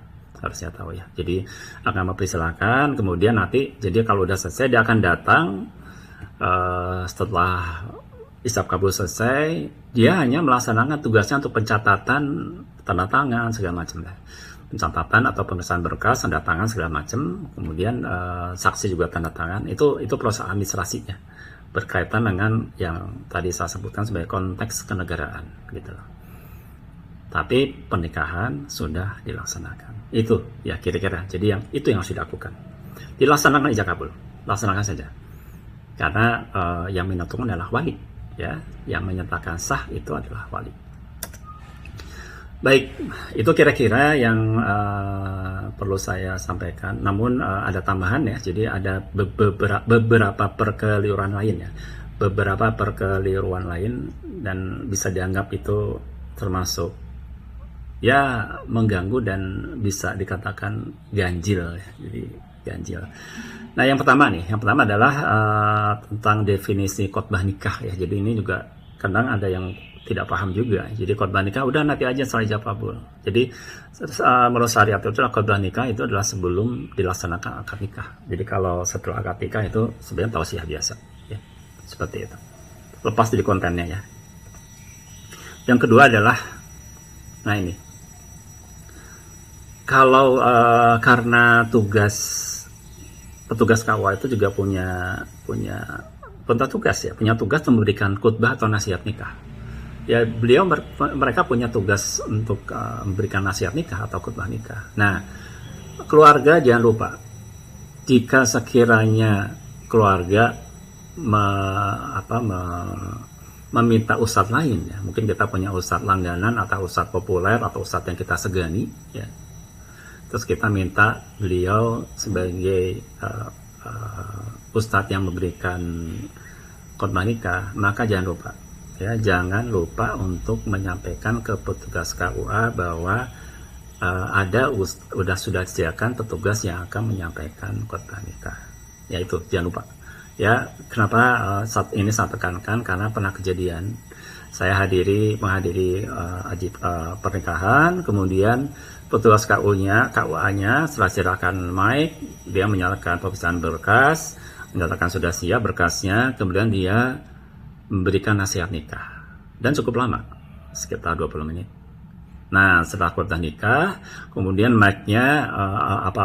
Jadi akan mempersilahkan, kemudian nanti jadi kalau udah selesai dia akan datang setelah ijab kabul selesai, dia hanya melaksanakan tugasnya untuk pencatatan, tanda tangan segala macam lah, pencatatan atau pemeriksaan berkas, tanda tangan segala macam, kemudian saksi juga tanda tangan. Itu proses administrasinya berkaitan dengan yang tadi saya sebutkan sebagai konteks kenegaraan gitu loh. Tapi pernikahan sudah dilaksanakan. Itu ya kira-kira. Jadi itu yang harus dilakukan. Dilaksanakan ijab kabul. Laksanakan saja. Karena yang menentukan adalah wali, ya. Yang menyatakan sah itu adalah wali. Baik, itu kira-kira yang perlu saya sampaikan. Namun ada tambahan ya. Jadi ada beberapa perkeliruan lain ya. Beberapa perkeliruan lain dan bisa dianggap itu termasuk ya mengganggu dan bisa dikatakan ganjil ya. Jadi ganjil. Nah, yang pertama adalah tentang definisi khotbah nikah ya. Jadi ini juga kadang ada yang tidak paham juga. Jadi khotbah nikah udah nanti aja setelah ijab kabul. Jadi menurut syariat itu khotbah nikah itu adalah sebelum dilaksanakan akad nikah. Jadi kalau setelah akad nikah itu sebenarnya tausiah biasa ya. Seperti itu. Lepas dari kontennya ya. Yang kedua adalah nah ini. Kalau karena petugas KUA itu juga punya tugas memberikan khutbah atau nasihat nikah. Ya, mereka punya tugas untuk memberikan nasihat nikah atau khutbah nikah. Nah, keluarga jangan lupa, jika sekiranya keluarga meminta ustadz lain, ya, mungkin kita punya ustadz langganan atau ustadz populer atau ustadz yang kita segani, ya. Terus kita minta beliau sebagai ustadz yang memberikan khotbah nikah, maka jangan lupa untuk menyampaikan ke petugas KUA bahwa sudah disediakan petugas yang akan menyampaikan khotbah nikah. Ya itu jangan lupa. Ya, kenapa saat ini saya tekankan, karena pernah kejadian saya menghadiri pernikahan, kemudian petugas KUA-nya setelah serahkan mic, dia menyalakan pemeriksaan berkas, menyatakan sudah siap berkasnya, kemudian dia memberikan nasihat nikah. Dan cukup lama, sekitar 20 menit. Nah, setelah khotbah nikah, kemudian mic-nya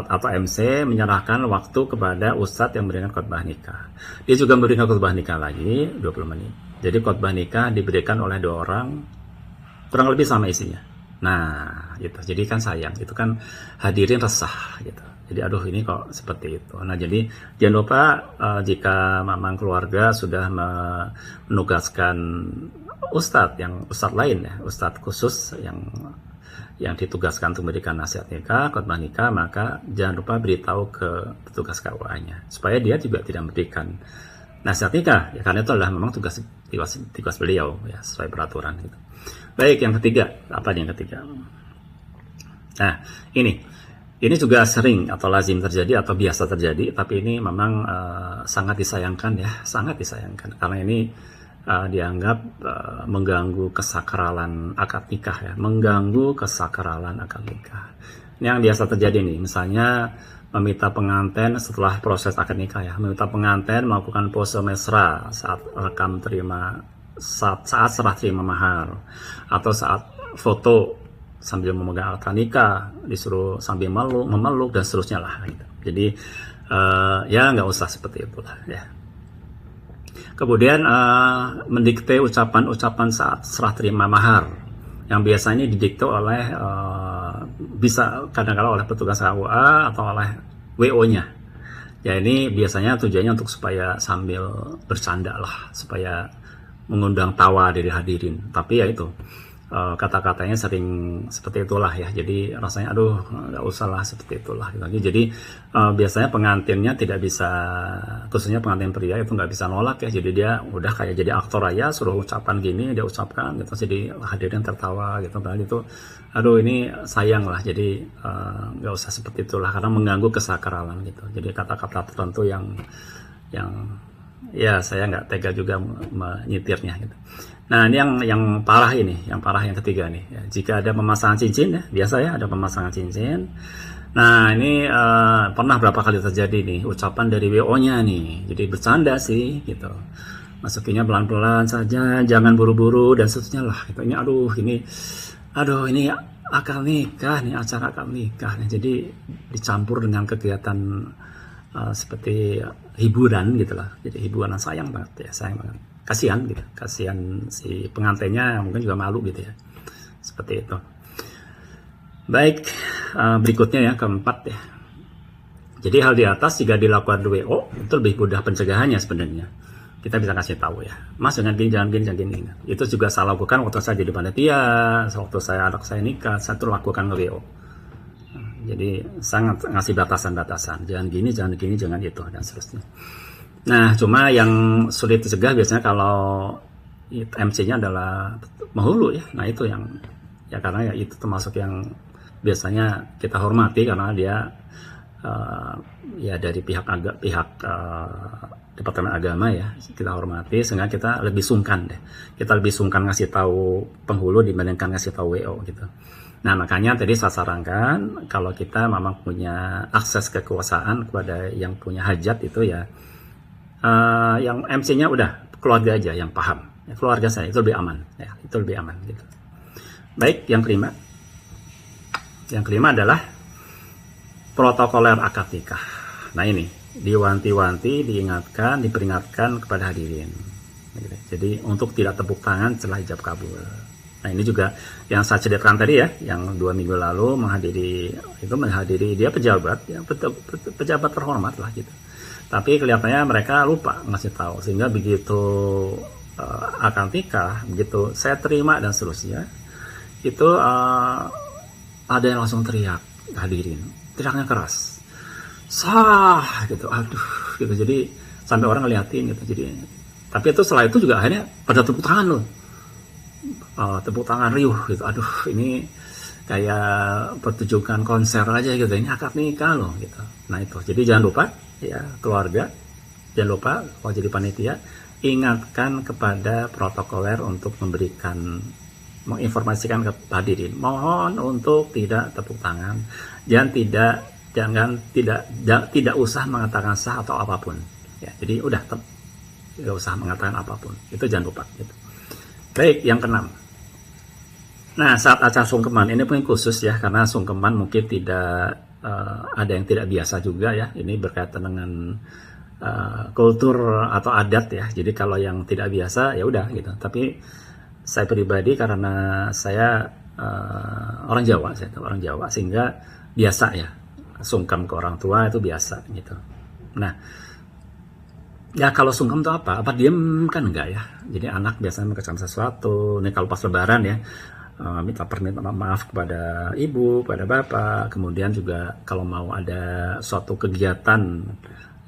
atau MC menyerahkan waktu kepada ustadz yang memberikan khotbah nikah. Dia juga memberikan khotbah nikah lagi 20 menit. Jadi khotbah nikah diberikan oleh 2 orang, kurang lebih sama isinya. Nah, gitu. Jadi kan sayang, itu kan hadirin resah gitu. Jadi aduh ini kok seperti itu. Nah, jadi jangan lupa jika memang keluarga sudah menugaskan ustadz lain ya, ustadz khusus yang ditugaskan untuk memberikan nasihat nikah, khotbah nikah, maka jangan lupa beritahu ke petugas KUA-nya supaya dia juga tidak memberikan nasihat nikah ya, karena itu adalah memang tugas beliau ya, sesuai peraturan gitu. Baik, yang ketiga, apa yang ketiga? Nah, ini juga sering atau lazim terjadi atau biasa terjadi, tapi ini memang sangat disayangkan ya, sangat disayangkan karena ini dianggap mengganggu kesakralan akad nikah ya, mengganggu kesakralan akad nikah. Ini yang biasa terjadi nih, misalnya meminta pengantin setelah proses akad nikah ya, meminta pengantin melakukan pose mesra saat saat serah terima mahar, atau saat foto sambil memegang akad nikah disuruh sambil memeluk dan seterusnya lah gitu. Jadi ya nggak usah seperti itulah ya. Kemudian mendikte ucapan-ucapan saat serah terima mahar yang biasanya didikte oleh bisa kadang-kala oleh petugas KUA atau oleh WO-nya. Ya, ini biasanya tujuannya untuk supaya sambil bercanda lah, supaya mengundang tawa dari hadirin. Tapi ya itu kata-katanya sering seperti itulah ya. Jadi rasanya aduh nggak usah lah seperti itulah gitu. Jadi biasanya pengantinnya tidak bisa, khususnya pengantin pria itu nggak bisa nolak ya. Jadi dia udah kayak jadi aktor aja, suruh ucapan gini dia ucapkan gitu. Jadi hadirin tertawa gitu. Padahal itu aduh ini sayang lah. Jadi nggak usah seperti itulah karena mengganggu kesakralan gitu. Jadi kata-kata tertentu yang ya saya nggak tega juga menyitirnya gitu. Nah, ini yang parah yang ketiga nih. Ya, jika ada pemasangan cincin ya, biasa ya ada pemasangan cincin. Nah, ini pernah berapa kali terjadi nih ucapan dari WO-nya nih. Jadi bercanda sih gitu. Masukinnya pelan-pelan saja, jangan buru-buru dan seterusnya lah. Gitu. Ini akad nikah nih, acara akad nikah nih. Jadi dicampur dengan kegiatan seperti hiburan gitu lah. Jadi hiburan sayang banget ya, sayang banget. Kasihan gitu, kasihan si pengantinnya mungkin juga malu gitu ya, seperti itu. Baik, berikutnya ya keempat ya. Jadi hal di atas jika dilakukan WO itu lebih mudah pencegahannya sebenarnya. Kita bisa kasih tahu ya, Mas jangan gini. Itu juga saya lakukan waktu saya jadi panitia, waktu anak saya nikah, saya tuh lakukan WO. Jadi sangat ngasih batasan-batasan, jangan gini, jangan itu dan seterusnya. Nah, cuma yang sulit dicegah biasanya kalau MC-nya adalah penghulu ya. Nah, itu yang ya karena ya itu termasuk yang biasanya kita hormati karena dia ya dari pihak Departemen Agama ya, kita hormati, sehingga kita lebih sungkan deh. Kita lebih sungkan ngasih tahu penghulu dibandingkan ngasih tahu WO gitu. Nah, makanya tadi saya sarankan kalau kita memang punya akses kekuasaan kepada yang punya hajat itu ya, yang MC-nya udah keluarga aja yang paham. Ya, keluarga saya itu lebih aman ya, itu lebih aman gitu. Baik, yang kelima. Yang kelima adalah protokoler akad nikah. Nah, ini diwanti-wanti, diingatkan, diperingatkan kepada hadirin. Jadi untuk tidak tepuk tangan setelah ijab kabul. Nah, ini juga yang saya ceritakan tadi ya, yang 2 minggu lalu menghadiri dia pejabat, ya, pejabat terhormat lah gitu. Tapi kelihatannya mereka lupa ngasih tahu, sehingga begitu akad nikah, begitu saya terima dan seterusnya, itu ada yang langsung teriak hadirin, teriaknya keras, sah gitu, aduh gitu. Jadi sampai orang ngeliatin gitu. Jadi tapi itu setelah itu juga akhirnya pada tepuk tangan loh, tepuk tangan riuh gitu. Aduh, ini kayak pertunjukan konser aja gitu, ini akad nikah loh gitu. Nah itu, jadi jangan lupa ya keluarga, jangan lupa kalau jadi panitia ingatkan kepada protokoler untuk menginformasikan ke hadirin, mohon untuk tidak tepuk tangan, tidak usah mengatakan sah atau apapun ya. Jadi udah tidak usah mengatakan apapun, itu jangan lupa gitu. Baik, yang keenam. Nah, saat acara sungkeman ini pun khusus ya, karena sungkeman mungkin tidak ada yang tidak biasa juga ya, ini berkaitan dengan kultur atau adat ya. Jadi kalau yang tidak biasa ya udah gitu. Tapi saya pribadi karena saya orang Jawa sehingga biasa ya sungkem ke orang tua itu biasa gitu. Nah, ya kalau sungkem itu apa diem kan enggak ya. Jadi anak biasanya mengerjakan sesuatu. Nih kalau pas lebaran ya, minta permintaan maaf kepada ibu, kepada bapak. Kemudian juga kalau mau ada suatu kegiatan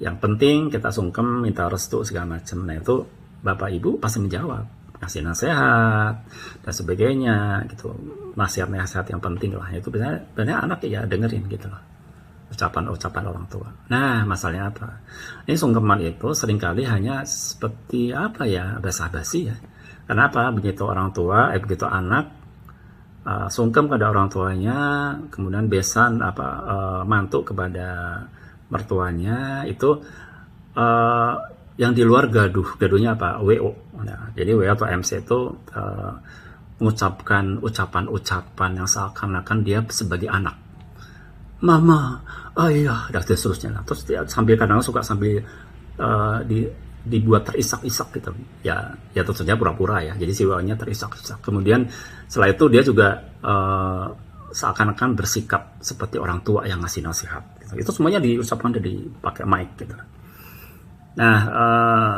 yang penting kita sungkem, minta restu segala macam. Nah itu bapak ibu pasti menjawab, kasih nasihat dan sebagainya gitu, nasihat yang penting lah. Itu biasanya anak ya dengerin gitu loh, ucapan orang tua. Nah, masalahnya apa? Ini sungkeman itu seringkali hanya seperti apa ya, basa-basi ya. Kenapa? Begitu begitu anak sungkem kepada orang tuanya, kemudian besan mantu kepada mertuanya, itu yang di luar gaduhnya apa? WO. Nah, jadi WO atau MC itu mengucapkan ucapan-ucapan yang seakan-akan dia sebagai anak. Mama, ayah, dan seterusnya. Terus dia kadang suka sambil dibuat terisak-isak gitu. Ya tentu saja pura-pura ya. Jadi si WO-nya terisak-isak. Kemudian setelah itu dia juga seakan-akan bersikap seperti orang tua yang ngasih nasihat. Gitu. Itu semuanya diucapkan pakai mic gitu. Nah,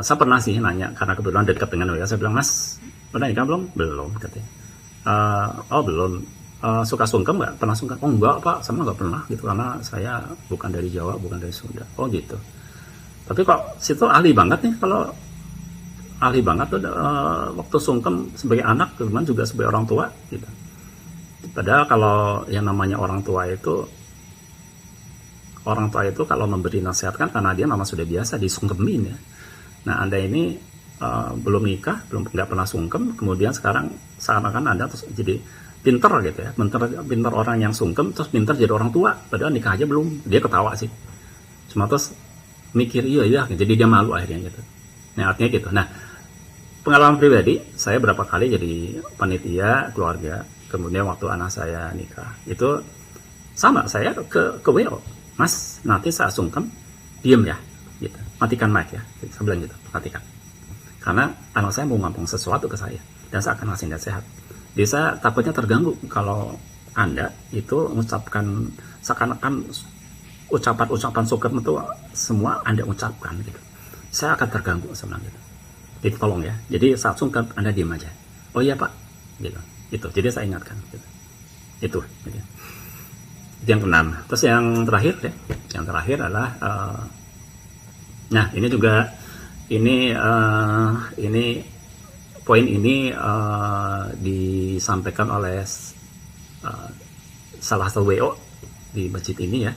saya pernah sih nanya karena kebetulan dekat dengan WO. Saya bilang, Mas, udah nikah belum? Belum katanya. Oh belum. Suka sungkem nggak? Pernah sungkem? Oh enggak pak, sama nggak pernah gitu, karena saya bukan dari Jawa, bukan dari Sunda. Oh gitu. Tapi kok situ ahli banget nih, kalau ahli banget tuh waktu sungkem sebagai anak, kemudian juga sebagai orang tua gitu. Padahal kalau yang namanya orang tua itu kalau memberi nasihat kan karena dia memang sudah biasa disungkemin ya. Nah anda ini belum nikah, nggak pernah sungkem, kemudian sekarang seakan-akan anda terus jadi pinter gitu ya, pinter orang yang sungkem terus pinter jadi orang tua, padahal nikah aja belum. Dia ketawa sih, cuma terus mikir iya jadi dia malu akhirnya gitu. Nah artinya gitu. Nah, pengalaman pribadi saya berapa kali jadi panitia keluarga, kemudian waktu anak saya nikah itu sama, saya ke WO, Mas nanti saat sungkem diem ya gitu, matikan mic ya, saya bilang gitu, matikan, karena anak saya mau ngomong sesuatu ke saya dan saya akan ngasih nasihat. Jadi saya takutnya terganggu kalau Anda itu mengucapkan seakan-akan ucapan-ucapan sungkem itu semua Anda ucapkan gitu. Saya akan terganggu sebenarnya gitu. Jadi tolong ya. Jadi saat sungkem Anda diam aja. Oh iya Pak, gitu. Itu. Jadi saya ingatkan gitu. Itu gitu. Itu yang keenam. Terus yang terakhir ya. Yang terakhir adalah nah, ini juga ini poin ini disampaikan oleh salah satu WO di masjid ini ya.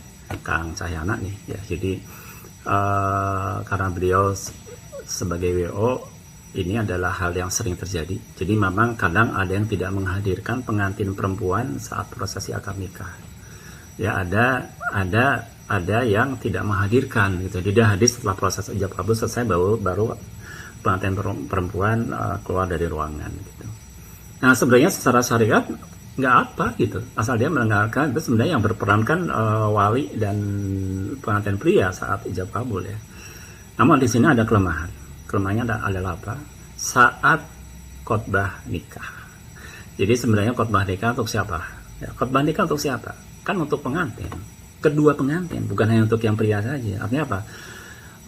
Kang Cahyana nih ya. Jadi karena beliau sebagai WO, ini adalah hal yang sering terjadi. Jadi memang kadang ada yang tidak menghadirkan pengantin perempuan saat prosesi akad nikah. Ya ada yang tidak menghadirkan gitu. Jadi dia hadir setelah proses ijab kabul selesai, baru pengantin perempuan keluar dari ruangan gitu. Nah sebenarnya secara syariat nggak apa gitu, asal dia mendengarkan. Itu sebenarnya yang berperan kan wali dan pengantin pria saat ijab kabul ya. Namun di sini ada kelemahan. Kelemahannya adalah apa? Saat khotbah nikah. Jadi sebenarnya khotbah nikah untuk siapa? Ya, khotbah nikah untuk siapa? Kan untuk pengantin. Kedua pengantin, bukan hanya untuk yang pria saja. Artinya apa?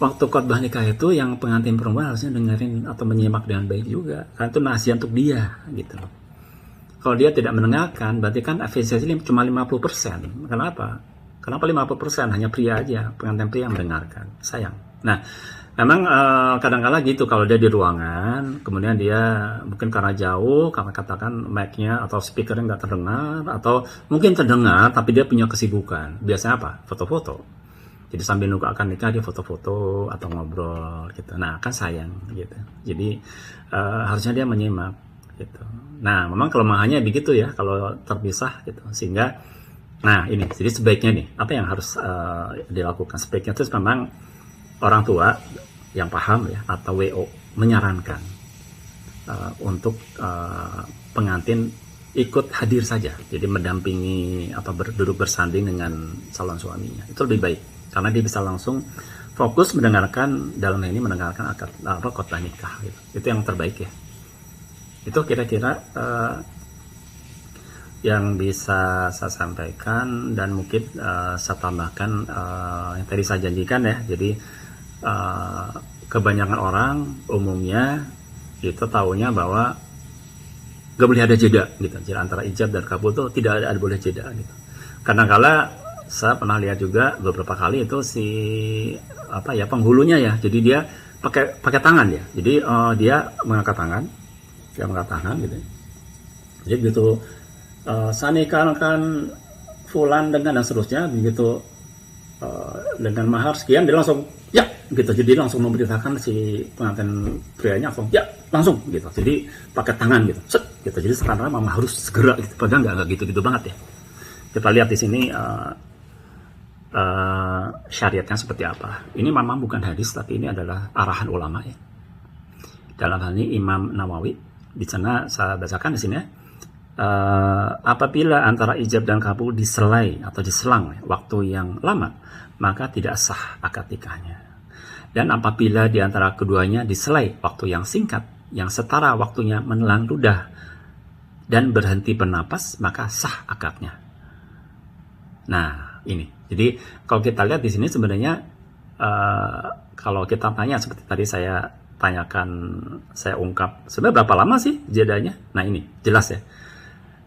Waktu khotbah nikah itu yang pengantin perempuan harusnya dengerin atau menyimak dengan baik juga. Karena itu nasihat untuk dia gitu. Kalau dia tidak mendengarkan, berarti kan efisiensi cuma 50%. Kenapa? Kenapa 50%? Hanya pria aja, pengantin pria yang mendengarkan. Sayang. Nah, memang kadang-kala gitu, kalau dia di ruangan, kemudian dia mungkin karena jauh, karena katakan mic-nya atau speakernya nggak terdengar, atau mungkin terdengar tapi dia punya kesibukan. Biasanya apa? Foto-foto. Jadi sambil nunggu akan nikah dia foto-foto atau ngobrol gitu. Nah kan sayang gitu. Jadi harusnya dia menyimak gitu. Nah memang kelemahannya begitu ya kalau terpisah gitu. Sehingga nah ini jadi sebaiknya nih apa yang harus dilakukan sebaiknya terus memang orang tua yang paham ya atau WO menyarankan untuk pengantin ikut hadir saja, jadi mendampingi atau duduk bersanding dengan calon suaminya, itu lebih baik karena dia bisa langsung fokus mendengarkan, dalam ini mendengarkan khotbah nikah gitu. Itu yang terbaik ya. Itu kira-kira yang bisa saya sampaikan, dan mungkin saya tambahkan yang tadi saya janjikan ya. Jadi kebanyakan orang umumnya itu taunya bahwa gak boleh ada jeda gitu. Jadi antara ijab dan kabul tuh tidak ada boleh jeda gitu. Kadang-kala saya pernah lihat juga beberapa kali itu si penghulunya ya. Jadi dia pakai tangan ya. Jadi dia mengangkat tangan gitu. Jadi begitu saya nikahkan fulan dengan dan seterusnya, begitu dengan mahar sekian dia langsung ya gitu. Jadi langsung memberitakan si pengantin prianya langsung gitu. Jadi pakai tangan gitu, set gitu. Jadi sekarang mama harus segera gitu. Padahal nggak gitu banget ya. Kita lihat di sini syariatnya seperti apa. Ini memang bukan hadis, tapi ini adalah arahan ulama ya. Dalam hal ini Imam Nawawi di sana saya bacakan di sini ya. Apabila antara ijab dan kabul diselai atau diselang waktu yang lama, maka tidak sah akad nikahnya. Dan apabila di antara keduanya diselai waktu yang singkat, yang setara waktunya menelan ludah dan berhenti bernapas, maka sah akadnya. Nah, ini. Jadi kalau kita lihat di sini sebenarnya kalau kita tanya seperti tadi saya tanyakan, saya ungkap, sebenarnya berapa lama sih jedanya? Nah, ini jelas ya.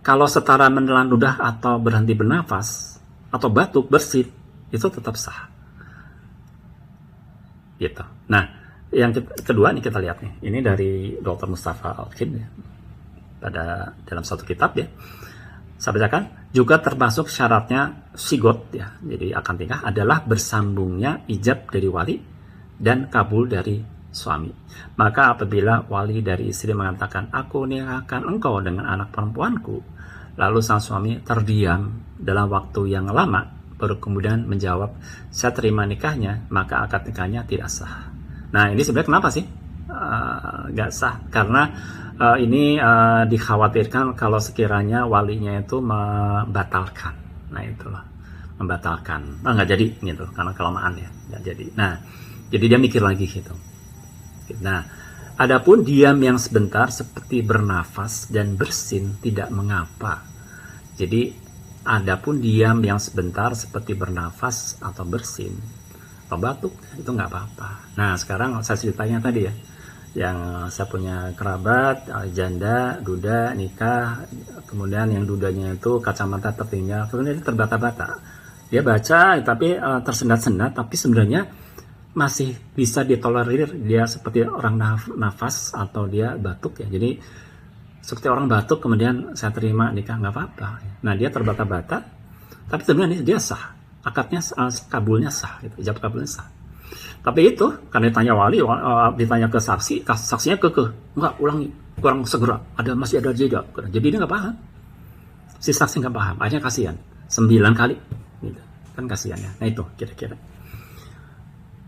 Kalau setara menelan ludah atau berhenti bernafas atau batuk, bersin, itu tetap sah. Gitu. Nah, yang kedua nih kita lihat nih. Ini dari Dr. Mustafa Al-Khin ya. Dalam satu kitab ya. Saya bacakan, juga termasuk syaratnya sigot ya. Jadi akad nikah adalah bersambungnya ijab dari wali dan kabul dari suami. Maka apabila wali dari istri mengatakan, aku nikahkan engkau dengan anak perempuanku, lalu sang suami terdiam dalam waktu yang lama, baru kemudian menjawab, saya terima nikahnya, maka akad nikahnya tidak sah. Nah ini sebenarnya kenapa sih nggak sah? Karena ini dikhawatirkan kalau sekiranya walinya itu membatalkan. Nah itulah, membatalkan. Nggak jadi gitu, karena kelemahan ya, nggak jadi. Nah jadi dia mikir lagi gitu. Nah, adapun diam yang sebentar seperti bernafas dan bersin tidak mengapa. Jadi, adapun diam yang sebentar seperti bernafas atau bersin atau batuk itu nggak apa-apa. Nah, sekarang saya ceritanya tadi ya, yang saya punya kerabat janda, duda, nikah, kemudian yang dudanya itu kacamata tertinggal, kemudian dia terbata-bata. Dia baca tapi tersendat-sendat, tapi sebenarnya masih bisa ditolerir dia seperti orang nafas atau dia batuk ya. Jadi seperti orang batuk kemudian saya terima nikah, nggak apa-apa. Nah dia terbata-bata tapi sebenarnya dia sah akadnya kabulnya sah, gitu, ijab kabulnya sah. Tapi itu karena ditanya wali, ditanya ke saksi, saksinya enggak, ulangi, kurang segera, masih ada jeda. Jadi dia nggak paham, si saksi nggak paham, akhirnya kasihan 9 kali, gitu. Kan kasihan ya. Nah itu kira-kira.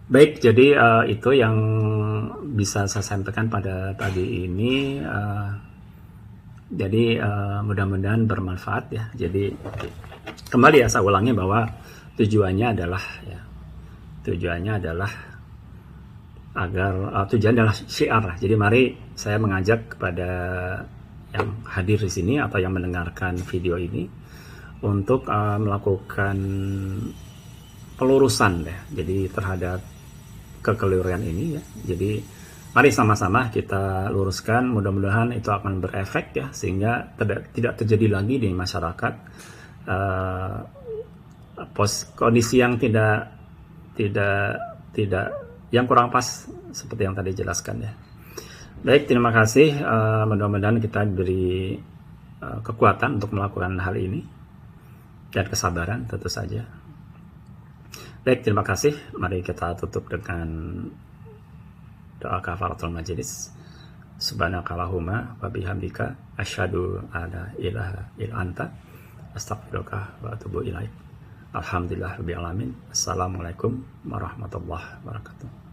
Baik, jadi itu yang bisa saya sampaikan pada pagi ini. Jadi mudah-mudahan bermanfaat ya. Jadi kembali ya saya ulangi bahwa tujuannya adalah agar tujuan adalah syiar. Jadi mari saya mengajak kepada yang hadir di sini atau yang mendengarkan video ini untuk melakukan pelurusan ya. Jadi terhadap kekeliruan ini ya. Jadi mari sama-sama kita luruskan, mudah-mudahan itu akan berefek ya, sehingga tidak terjadi lagi di masyarakat kondisi yang tidak yang kurang pas seperti yang tadi jelaskan ya. Baik, terima kasih. Mudah-mudahan kita diberi kekuatan untuk melakukan hal ini dan kesabaran tentu saja. Baik, terima kasih. Mari kita tutup dengan doa kafaratul majelis. Subhanakallahumma wa bihamdika asyhadu alla ilaha illa anta astaghfiruka wa atubu ilaik. Alhamdulillahirabbil alamin. Assalamualaikum warahmatullahi wabarakatuh.